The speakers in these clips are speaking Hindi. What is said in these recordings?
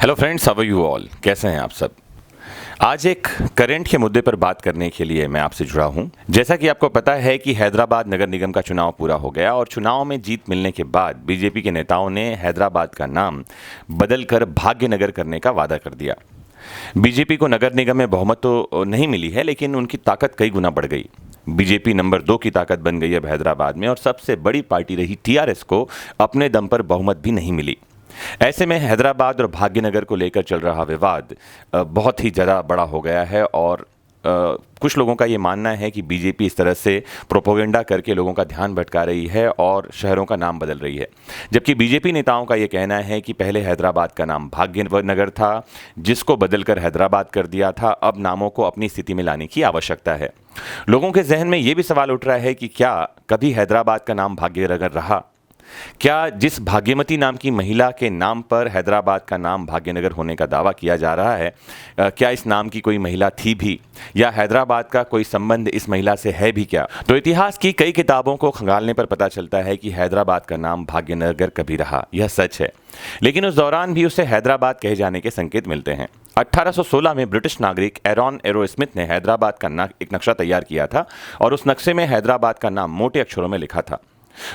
Hello friends, how are you all? कैसे हैं आप सब? आज एक करंट के मुद्दे पर बात करने के लिए मैं आपसे जुड़ा हूं। जैसा कि आपको पता है कि हैदराबाद नगर निगम का चुनाव पूरा हो गया और चुनाव में जीत मिलने के बाद बीजेपी के नेताओं ने हैदराबाद का नाम बदलकर भाग्यनगर करने का वादा कर दिया। बीजेपी को नगर निगम में बहुमत तो नहीं मिली है, लेकिन उनकी ताकत कई गुना बढ़ गई। बीजेपी नंबर 2 की ताकत बन गई अब हैदराबाद में, और सबसे बड़ी पार्टी रही टीआरएस को अपने दम पर बहुमत भी नहीं मिली। ऐसे में हैदराबाद और भाग्यनगर को लेकर चल रहा विवाद बहुत ही ज़्यादा बड़ा हो गया है, और कुछ लोगों का ये मानना है कि बीजेपी इस तरह से प्रोपोगेंडा करके लोगों का ध्यान भटका रही है और शहरों का नाम बदल रही है। जबकि बीजेपी नेताओं का ये कहना है कि पहले हैदराबाद का नाम भाग्यनगर था, जिसको बदलकर हैदराबाद कर दिया था। अब नामों को अपनी स्थिति में लाने की आवश्यकता है। लोगों के जहन में ये भी सवाल उठ रहा है कि क्या कभी हैदराबाद का नाम भाग्यनगर रहा? क्या जिस भाग्यमती नाम की महिला के नाम पर हैदराबाद का नाम भाग्यनगर होने का दावा किया जा रहा है, क्या इस नाम की कोई महिला थी भी, या हैदराबाद का कोई संबंध इस महिला से है भी क्या? तो इतिहास की कई किताबों को खंगालने पर पता चलता है कि हैदराबाद का नाम भाग्यनगर कभी रहा, यह सच है। लेकिन उस दौरान भी उसे हैदराबाद कहे जाने के संकेत मिलते हैं। 1816 में ब्रिटिश नागरिक एरॉन एरो स्मिथ ने हैदराबाद का एक नक्शा तैयार किया था, और उस नक्शे में हैदराबाद का नाम मोटे अक्षरों में लिखा था।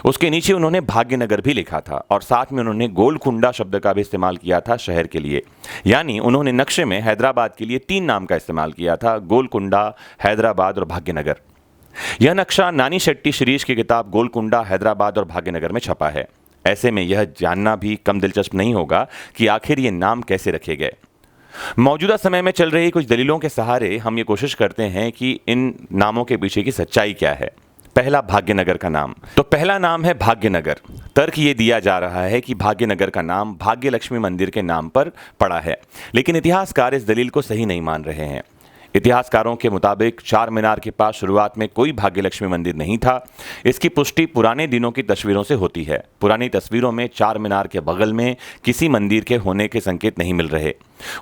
उसके नीचे उन्होंने भाग्यनगर भी लिखा था, और साथ में उन्होंने गोलकुंडा शब्द का भी इस्तेमाल किया था शहर के लिए। यानी उन्होंने नक्शे में हैदराबाद के लिए 3 नाम का इस्तेमाल किया था: गोलकुंडा, हैदराबाद और भाग्यनगर। यह नक्शा नानी शेट्टी शिरीष की किताब गोलकुंडा, हैदराबाद और भाग्यनगर में छपा है। ऐसे में यह जानना भी कम दिलचस्प नहीं होगा कि आखिर ये नाम कैसे रखे गए। मौजूदा समय में चल रही कुछ दलीलों के सहारे हम ये कोशिश करते हैं कि इन नामों के पीछे की सच्चाई क्या है। पहला, भाग्यनगर का नाम। तो पहला नाम है भाग्यनगर। तर्क ये दिया जा रहा है कि भाग्यनगर का नाम भाग्य लक्ष्मी मंदिर के नाम पर पड़ा है, लेकिन इतिहासकार इस दलील को सही नहीं मान रहे हैं। इतिहासकारों के मुताबिक चार मीनार के पास शुरुआत में कोई भाग्यलक्ष्मी मंदिर नहीं था। इसकी पुष्टि पुराने दिनों की तस्वीरों से होती है। पुरानी तस्वीरों में चार मीनार के बगल में किसी मंदिर के होने के संकेत नहीं मिल रहे।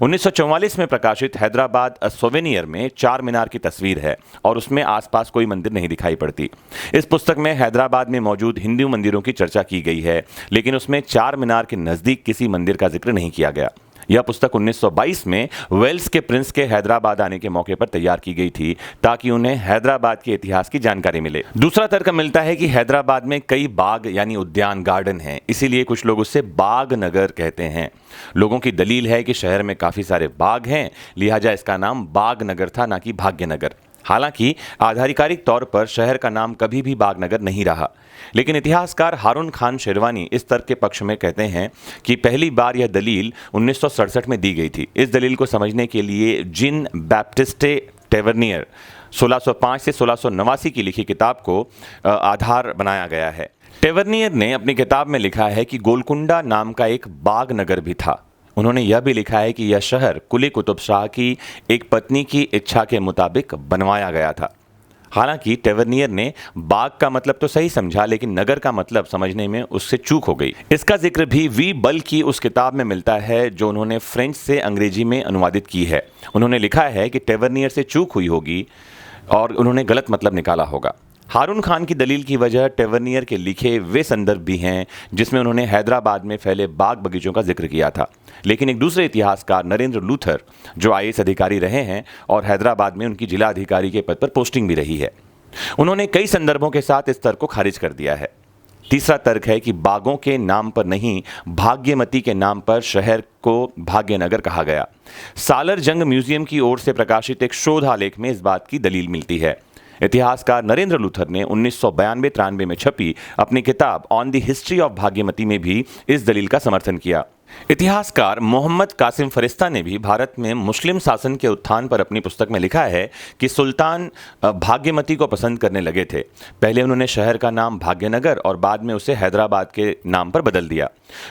1944 में प्रकाशित हैदराबाद अ सोवेनियर में चार मीनार की तस्वीर है, और उसमें आसपास कोई मंदिर नहीं दिखाई पड़ती। इस पुस्तक में हैदराबाद में मौजूद हिंदू मंदिरों की चर्चा की गई है, लेकिन उसमें चार मीनार के नजदीक किसी मंदिर का जिक्र नहीं किया गया। यह पुस्तक 1922 में वेल्स के प्रिंस के हैदराबाद आने के मौके पर तैयार की गई थी, ताकि उन्हें हैदराबाद के इतिहास की जानकारी मिले। दूसरा तर्क मिलता है कि हैदराबाद में कई बाग यानी उद्यान गार्डन हैं, इसीलिए कुछ लोग उसे बाग नगर कहते हैं। लोगों की दलील है कि शहर में काफी सारे बाग हैं, लिहाजा इसका नाम बाग नगर था, ना कि भाग्यनगर। हालांकि आधिकारिक तौर पर शहर का नाम कभी भी बागनगर नहीं रहा, लेकिन इतिहासकार हारून खान शेरवानी इस तर्क के पक्ष में कहते हैं कि पहली बार यह दलील 1967 में दी गई थी। इस दलील को समझने के लिए जिन बैप्टिस्टे टेवर्नियर 1605 से 1689 की लिखी किताब को आधार बनाया गया है। टेवर्नियर ने अपनी किताब में लिखा है कि गोलकुंडा नाम का एक बाग नगर भी था। उन्होंने यह भी लिखा है कि यह शहर कुली कुतुब शाह की एक पत्नी की इच्छा के मुताबिक बनवाया गया था। हालांकि टेवर्नियर ने बाग का मतलब तो सही समझा, लेकिन नगर का मतलब समझने में उससे चूक हो गई। इसका जिक्र भी वी बल की उस किताब में मिलता है जो उन्होंने फ्रेंच से अंग्रेजी में अनुवादित की है। उन्होंने लिखा है कि टेवर्नियर से चूक हुई होगी और उन्होंने गलत मतलब निकाला होगा। हारून खान की दलील की वजह टेवर्नियर के लिखे वे संदर्भ भी हैं जिसमें उन्होंने हैदराबाद में फैले बाग बगीचों का जिक्र किया था। लेकिन एक दूसरे इतिहासकार नरेंद्र लूथर, जो आईएएस अधिकारी रहे हैं और हैदराबाद में उनकी जिला अधिकारी के पद पर पोस्टिंग भी रही है, उन्होंने कई संदर्भों के साथ इस तर्क को खारिज कर दिया है। तीसरा तर्क है कि बागों के नाम पर नहीं, भाग्यमती के नाम पर शहर को भाग्यनगर कहा गया। सालर जंग म्यूजियम की ओर से प्रकाशित एक शोध आलेख में इस बात की दलील मिलती है। इतिहासकार नरेंद्र लूथर ने 1992-93 में छपी अपनी किताब ऑन द हिस्ट्री ऑफ भाग्यमती में भी इस दलील का समर्थन किया। इतिहासकार मोहम्मद कासिम फरिश्ता ने भी भारत में मुस्लिम शासन के उत्थान पर अपनी पुस्तक में लिखा है कि सुल्तान भाग्यमती को पसंद करने लगे थे। पहले उन्होंने शहर का नाम भाग्यनगर और बाद में उसे हैदराबाद के नाम पर बदल दिया।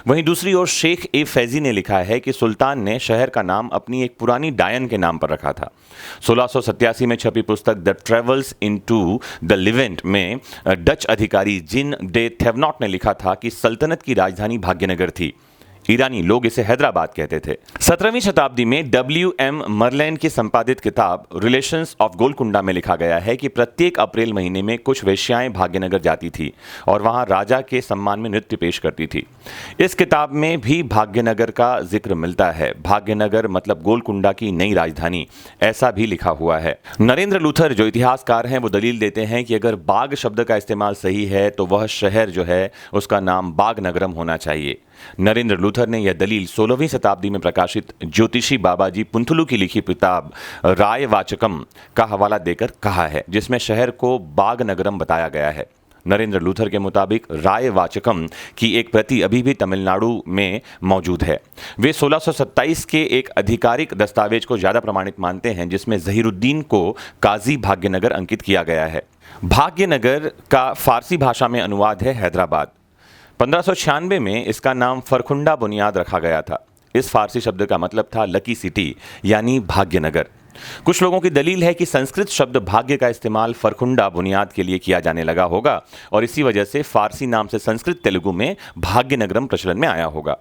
वहीं दूसरी ओर शेख ए फैजी ने लिखा है कि सुल्तान ने शहर का नाम अपनी एक पुरानी डायन के नाम पर रखा था। 1687 में छपी पुस्तक the travels into the Leivand में डच अधिकारी जिन डे थेवनॉट ने लिखा था कि सल्तनत की राजधानी भाग्यनगर थी। ईरानी लोग इसे हैदराबाद कहते थे। 17वीं शताब्दी में W.M. मर्लिन की संपादित किताब रिलेशंस ऑफ गोलकुंडा में लिखा गया है कि प्रत्येक अप्रैल महीने में कुछ वेश्याएं भाग्यनगर जाती थी और वहां राजा के सम्मान में नृत्य पेश करती थी। इस किताब में भी भाग्यनगर का जिक्र मिलता है। भाग्यनगर मतलब गोलकुंडा की नई राजधानी, ऐसा भी लिखा हुआ है। नरेंद्र लूथर जो इतिहासकार हैं वो दलील देते हैं कि अगर बाग शब्द का इस्तेमाल सही है तो वह शहर जो है उसका नाम बागनगरम होना चाहिए। नरेंद्र लूथर ने यह दलील 16वीं शताब्दी में प्रकाशित ज्योतिषी बाबाजी पुंथलू की लिखी किताब रायवाचकम का हवाला देकर कहा है, जिसमें शहर को बागनगरम बताया गया है। नरेंद्र लूथर के मुताबिक रायवाचकम की एक प्रति अभी भी तमिलनाडु में मौजूद है। वे 1627 के एक आधिकारिक दस्तावेज को ज्यादा प्रमाणित मानते हैं, जिसमें जहीरुद्दीन को काजी भाग्यनगर अंकित किया गया है। भाग्यनगर का फारसी भाषा में अनुवाद है हैदराबाद। 1596 में इसका नाम फरखुंडा बुनियाद रखा गया था। इस फारसी शब्द का मतलब था लकी सिटी यानी भाग्यनगर। कुछ लोगों की दलील है कि संस्कृत शब्द भाग्य का इस्तेमाल फरखुंडा बुनियाद के लिए किया जाने लगा होगा और इसी वजह से फारसी नाम से संस्कृत तेलुगु में भाग्यनगरम प्रचलन में आया होगा।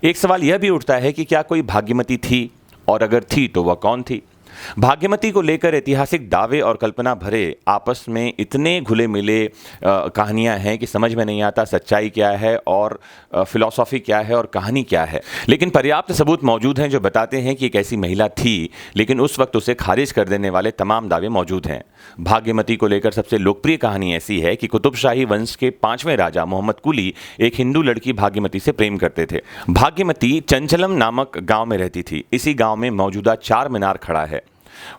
एक सवाल यह भी उठता है कि क्या कोई भाग्यमती थी, और अगर थी तो वह कौन थी? भाग्यमती को लेकर ऐतिहासिक दावे और कल्पना भरे आपस में इतने घुले मिले कहानियां हैं कि समझ में नहीं आता सच्चाई क्या है और फिलॉसफी क्या है और कहानी क्या है। लेकिन पर्याप्त सबूत मौजूद हैं जो बताते हैं कि एक ऐसी महिला थी, लेकिन उस वक्त उसे खारिज कर देने वाले तमाम दावे मौजूद हैं। भाग्यमती को लेकर सबसे लोकप्रिय कहानी ऐसी है कि कुतुबशाही वंश के 5वें राजा मोहम्मद कुली एक हिंदू लड़की भाग्यमती से प्रेम करते थे। भाग्यमती चंचलम नामक गांव में रहती थी। इसी गांव में मौजूदा चार मीनार खड़ा है।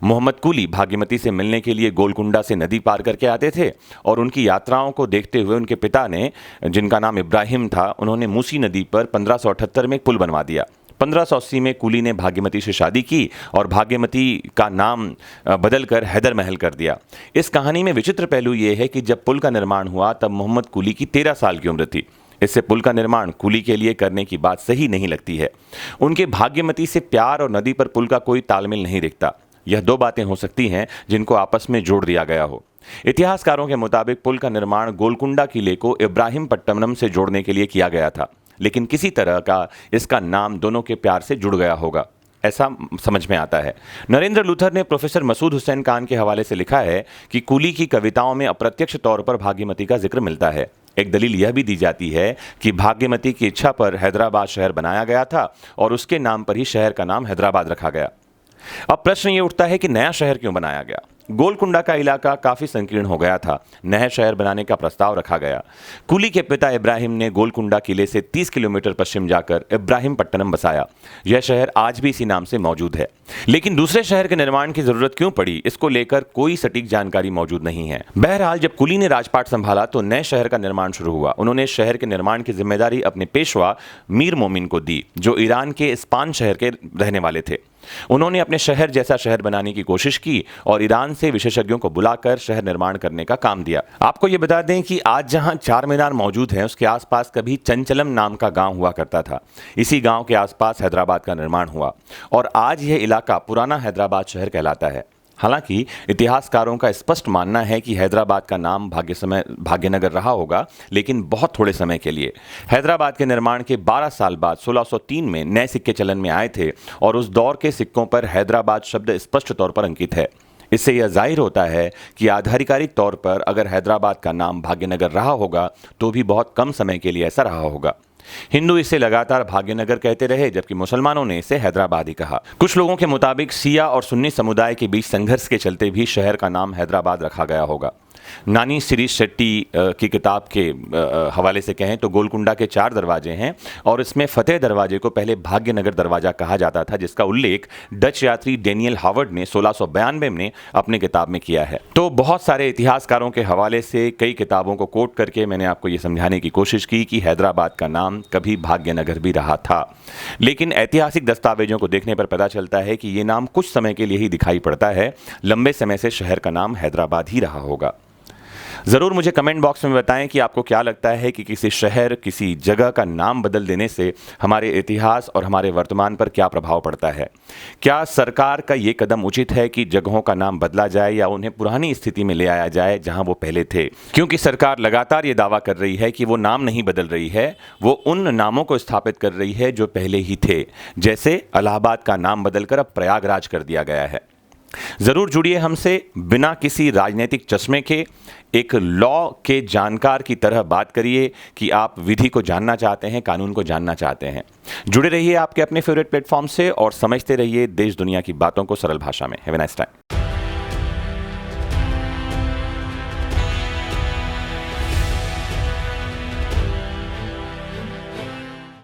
मोहम्मद कुली भाग्यमती से मिलने के लिए गोलकुंडा से नदी पार करके आते थे और उनकी यात्राओं को देखते हुए उनके पिता ने, जिनका नाम इब्राहिम था, उन्होंने मूसी नदी पर 1578 में एक पुल बनवा दिया। 1580 में कुली ने भाग्यमती से शादी की और भाग्यमती का नाम बदलकर हैदर महल कर दिया। इस कहानी में विचित्र पहलू यह है कि जब पुल का निर्माण हुआ तब मोहम्मद कुली की 13 साल की उम्र थी। इससे पुल का निर्माण कुली के लिए करने की बात सही नहीं लगती है। उनके भाग्यमती से प्यार और नदी पर पुल का कोई तालमेल नहीं दिखता। यह दो बातें हो सकती हैं जिनको आपस में जोड़ दिया गया हो। इतिहासकारों के मुताबिक पुल का निर्माण गोलकुंडा किले को इब्राहिम पट्टनम से जोड़ने के लिए किया गया था, लेकिन किसी तरह का इसका नाम दोनों के प्यार से जुड़ गया होगा, ऐसा समझ में आता है। नरेंद्र लूथर ने प्रोफेसर मसूद हुसैन खान के हवाले से लिखा है कि कुली की कविताओं में अप्रत्यक्ष तौर पर भाग्यमती का जिक्र मिलता है। एक दलील यह भी दी जाती है कि भाग्यमती की इच्छा पर हैदराबाद शहर बनाया गया था और उसके नाम पर ही शहर का नाम हैदराबाद रखा गया। अब प्रश्न ये उठता है कि नया शहर क्यों बनाया गया? गोलकुंडा का इलाका काफी संकीर्ण हो गया था। नया शहर बनाने का प्रस्ताव रखा गया। कुली के पिता इब्राहिम ने गोलकुंडा किले से 30 किलोमीटर पश्चिम जाकर इब्राहिम पट्टनम बसाया। यह शहर आज भी इसी नाम से मौजूद है। लेकिन दूसरे शहर के निर्माण की जरूरत क्यों पड़ी, इसको लेकर कोई सटीक जानकारी मौजूद नहीं है। बहरहाल जब कुली ने राजपाट संभाला तो नए शहर का निर्माण शुरू हुआ। उन्होंने शहर के निर्माण की जिम्मेदारी अपने पेशवा मीर मोमिन को दी, जो ईरान के इस्पान शहर के रहने वाले थे। उन्होंने अपने शहर जैसा शहर बनाने की कोशिश की और ईरान से विशेषज्ञों को बुलाकर शहर निर्माण करने का काम दिया। आपको यह बता दें कि आज जहां चार मीनार मौजूद हैं, उसके आसपास कभी चंचलम नाम का गांव हुआ करता था। इसी गांव के आसपास हैदराबाद का निर्माण हुआ और आज यह इलाका पुराना हैदराबाद शहर कहलाता है। हालांकि इतिहासकारों का स्पष्ट मानना है कि हैदराबाद का नाम भाग्यनगर रहा होगा, लेकिन बहुत थोड़े समय के लिए। हैदराबाद के निर्माण के 12 साल बाद 1603 में नए सिक्के चलन में आए थे और उस दौर के सिक्कों पर हैदराबाद शब्द स्पष्ट तौर पर अंकित है। इससे यह जाहिर होता है कि आधिकारिक तौर पर अगर हैदराबाद का नाम भाग्यनगर रहा होगा तो भी बहुत कम समय के लिए ऐसा रहा होगा। हिंदू इसे लगातार भाग्यनगर कहते रहे, जबकि मुसलमानों ने इसे हैदराबाद ही कहा। कुछ लोगों के मुताबिक शिया और सुन्नी समुदाय के बीच संघर्ष के चलते भी शहर का नाम हैदराबाद रखा गया होगा। नानी शिरीष शेट्टी की किताब के हवाले से कहें तो गोलकुंडा के 4 दरवाजे हैं और इसमें फतेह दरवाजे को पहले भाग्यनगर दरवाजा कहा जाता था, जिसका उल्लेख डच यात्री डेनियल हावर्ड ने 1692 में अपनी किताब में किया है। तो बहुत सारे इतिहासकारों के हवाले से कई किताबों को कोट करके मैंने आपको ये समझाने की कोशिश की कि हैदराबाद का नाम कभी भाग्यनगर भी रहा था, लेकिन ऐतिहासिक दस्तावेजों को देखने पर पता चलता है कि ये नाम कुछ समय के लिए ही दिखाई पड़ता है। लंबे समय से शहर का नाम हैदराबाद ही रहा होगा। ज़रूर मुझे कमेंट बॉक्स में बताएं कि आपको क्या लगता है कि किसी शहर, किसी जगह का नाम बदल देने से हमारे इतिहास और हमारे वर्तमान पर क्या प्रभाव पड़ता है। क्या सरकार का ये कदम उचित है कि जगहों का नाम बदला जाए या उन्हें पुरानी स्थिति में ले आया जाए जहां वो पहले थे? क्योंकि सरकार लगातार ये दावा कर रही है कि वो नाम नहीं बदल रही है, वो उन नामों को स्थापित कर रही है जो पहले ही थे। जैसे इलाहाबाद का नाम बदलकर अब प्रयागराज कर दिया गया है। जरूर जुड़िए हमसे, बिना किसी राजनीतिक चश्मे के एक लॉ के जानकार की तरह बात करिए कि आप विधि को जानना चाहते हैं, कानून को जानना चाहते हैं। जुड़े रहिए आपके अपने फेवरेट प्लेटफॉर्म से और समझते रहिए देश दुनिया की बातों को सरल भाषा में। Have a nice time.